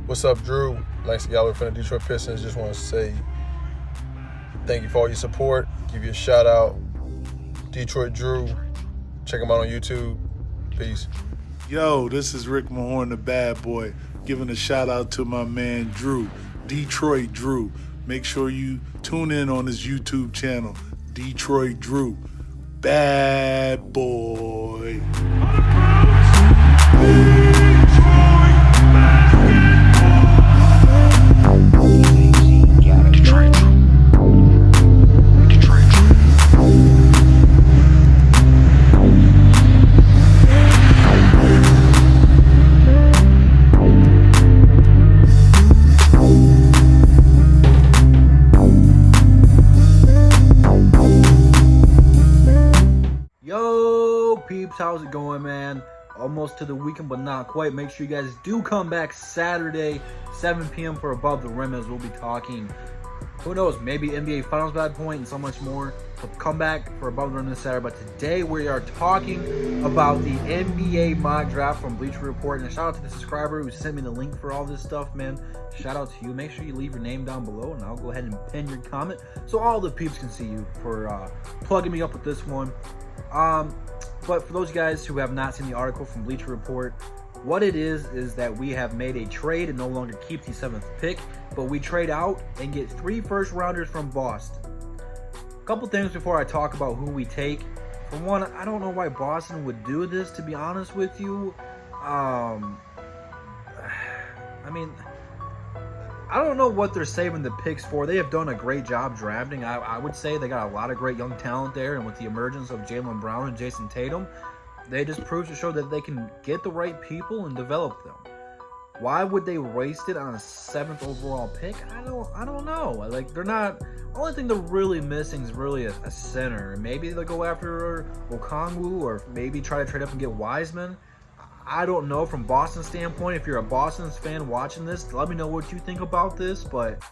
What's up, Drew? Lance Galloway from the Detroit Pistons. Just want to say thank you for all your support. Give you a shout out. Detroit Drew. Check him out on YouTube. Peace. Yo, this is Rick Mahorn, the bad boy, giving a shout out to my man Drew, Detroit Drew. Make sure you tune in on his YouTube channel, Detroit Drew. Bad boy. Peeps, how's it going, man? Almost to the weekend, but not quite. Make sure you guys do come back Saturday, 7 p.m. for Above the Rim, as we'll be talking, who knows, maybe NBA Finals by that point and so much more. So come back for Above the Rim this Saturday. But today we are talking about the NBA mock draft from Bleacher Report. And a shout out to the subscriber who sent me the link for all this stuff, man. Shout out to you. Make sure you leave your name down below, and I'll go ahead and pin your comment so all the peeps can see you for plugging me up with this one. But for those guys who have not seen the article from Bleacher Report, what it is that we have made a trade and no longer keep the 7th pick, but we trade out and get 3 first-rounders from Boston. A couple things before I talk about who we take. For one, I don't know why Boston would do this, to be honest with you. I mean, I don't know what they're saving the picks for. They have done a great job drafting. I would say they got a lot of great young talent there, and with the emergence of Jaylen Brown and Jason Tatum, they just proved to show that they can get the right people and develop them. Why would they waste it on a 7th overall pick? I don't know. Like, they're not. Only thing they're really missing is really a center. Maybe they'll go after Okongwu, or maybe try to trade up and get Wiseman. I don't know from Boston's standpoint. If you're a Boston's fan watching this, let me know what you think about this. But,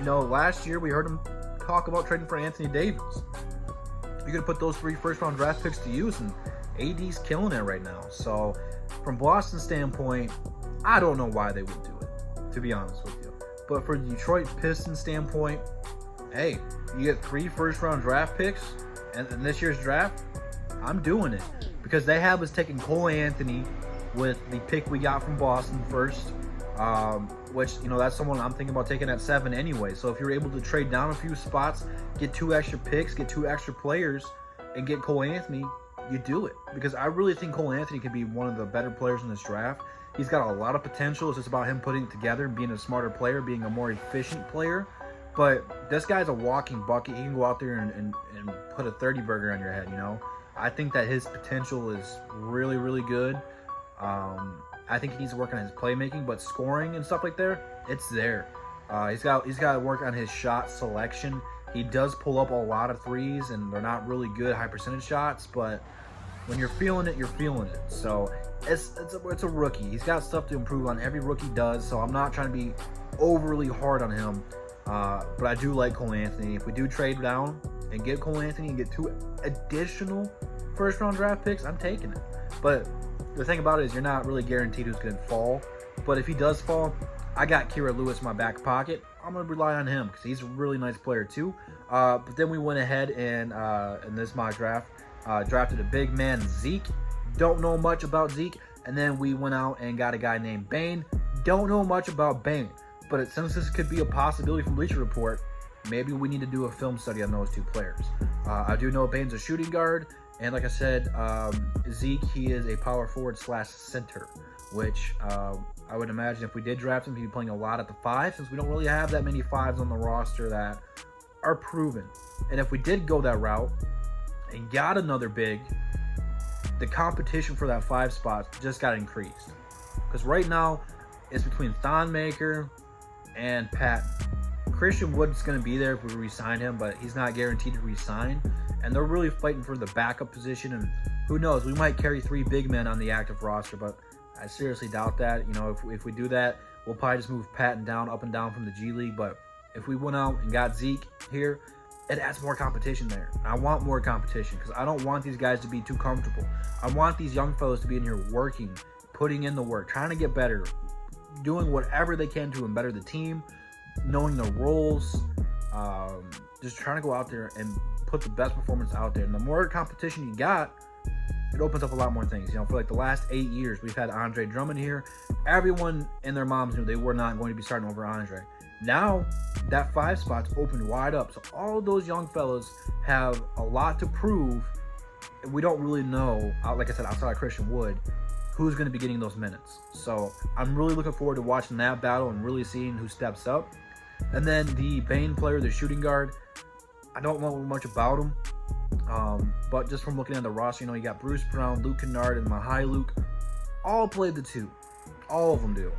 you know, last year we heard him talk about trading for Anthony Davis. You're going to put those 3 first-round draft picks to use, and AD's killing it right now. So, from Boston's standpoint, I don't know why they would do it, to be honest with you. But for the Detroit Pistons standpoint, hey, you get 3 first-round draft picks in this year's draft, I'm doing it. Because they have us taking Cole Anthony with the pick we got from Boston first, which, you know, that's someone I'm thinking about taking at 7 anyway. So if you're able to trade down a few spots, get 2 extra picks, get 2 extra players, and get Cole Anthony, you do it. Because I really think Cole Anthony could be one of the better players in this draft. He's got a lot of potential. It's just about him putting it together and being a smarter player, being a more efficient player. But this guy's a walking bucket. He can go out there and put a 30 burger on your head, you know. I think that his potential is really, really good. I think he needs to work on his playmaking, but scoring and stuff like that, it's there. He's got to work on his shot selection. He does pull up a lot of threes, and they're not really good high percentage shots, but when you're feeling it, you're feeling it. So it's a rookie. He's got stuff to improve on. Every rookie does, so I'm not trying to be overly hard on him. But I do like Cole Anthony. If we do trade down and get Cole Anthony and get 2 additional first-round draft picks, I'm taking it. But the thing about it is you're not really guaranteed who's going to fall. But if he does fall, I got Kira Lewis in my back pocket. I'm going to rely on him because he's a really nice player too. But then we went ahead and in this mock draft, drafted a big man, Zeke. Don't know much about Zeke. And then we went out and got a guy named Bane. Don't know much about Bane. But since this could be a possibility from Bleacher Report, maybe we need to do a film study on those 2 players. I do know Bane's a shooting guard, and like I said, Zeke, he is a power forward / center, which I would imagine if we did draft him, he'd be playing a lot at the 5, since we don't really have that many 5s on the roster that are proven. And if we did go that route and got another big, the competition for that 5 spot just got increased. Because right now, it's between Thonmaker and Patton. Christian Wood's going to be there if we re-sign him, but he's not guaranteed to re-sign. And they're really fighting for the backup position. And who knows, we might carry 3 big men on the active roster, but I seriously doubt that. You know, if we do that, we'll probably just move Patton down, up and down from the G League. But if we went out and got Zeke here, it adds more competition there. I want more competition because I don't want these guys to be too comfortable. I want these young fellas to be in here working, putting in the work, trying to get better, doing whatever they can to better the team, knowing the roles, just trying to go out there and put the best performance out there. And the more competition you got, it opens up a lot more things. You know, for like the last 8 years, we've had Andre Drummond here. Everyone and their moms knew they were not going to be starting over Andre. Now, that 5 spot's opened wide up. So all those young fellas have a lot to prove. And we don't really know, like I said, outside of Christian Wood, who's going to be getting those minutes. So I'm really looking forward to watching that battle and really seeing who steps up. And then the Bane player, the shooting guard, I don't know much about him. But just from looking at the roster, you know, you got Bruce Brown, Luke Kennard, and Mahai Luke. All played the 2. All of them do.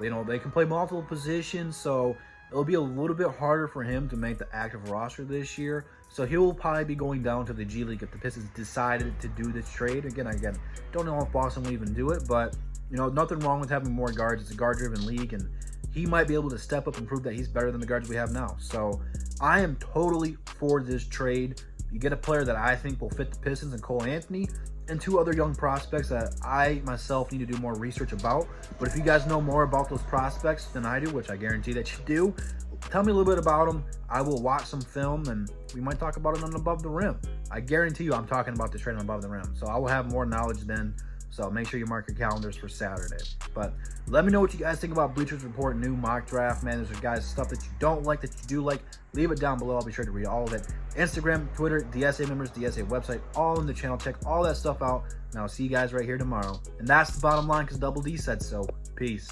You know, they can play multiple positions, so it'll be a little bit harder for him to make the active roster this year. So he will probably be going down to the G League if the Pistons decided to do this trade. Again, don't know if Boston will even do it, but, you know, nothing wrong with having more guards. It's a guard-driven league, and he might be able to step up and prove that he's better than the guards we have now. So I am totally for this trade. You get a player that I think will fit the Pistons and Cole Anthony, and 2 other young prospects that I myself need to do more research about. But if you guys know more about those prospects than I do, which I guarantee that you do, tell me a little bit about them. I will watch some film, and we might talk about it on Above the Rim. I guarantee you I'm talking about this trade on Above the Rim. So I will have more knowledge then. So make sure you mark your calendars for Saturday. But let me know what you guys think about Bleacher's Report new mock draft. Man, there's guys stuff that you don't like, that you do like. Leave it down below. I'll be sure to read all of it. Instagram, Twitter, DSA members, DSA website, all in the channel. Check all that stuff out. And I'll see you guys right here tomorrow. And that's the bottom line, because Double D said so. Peace.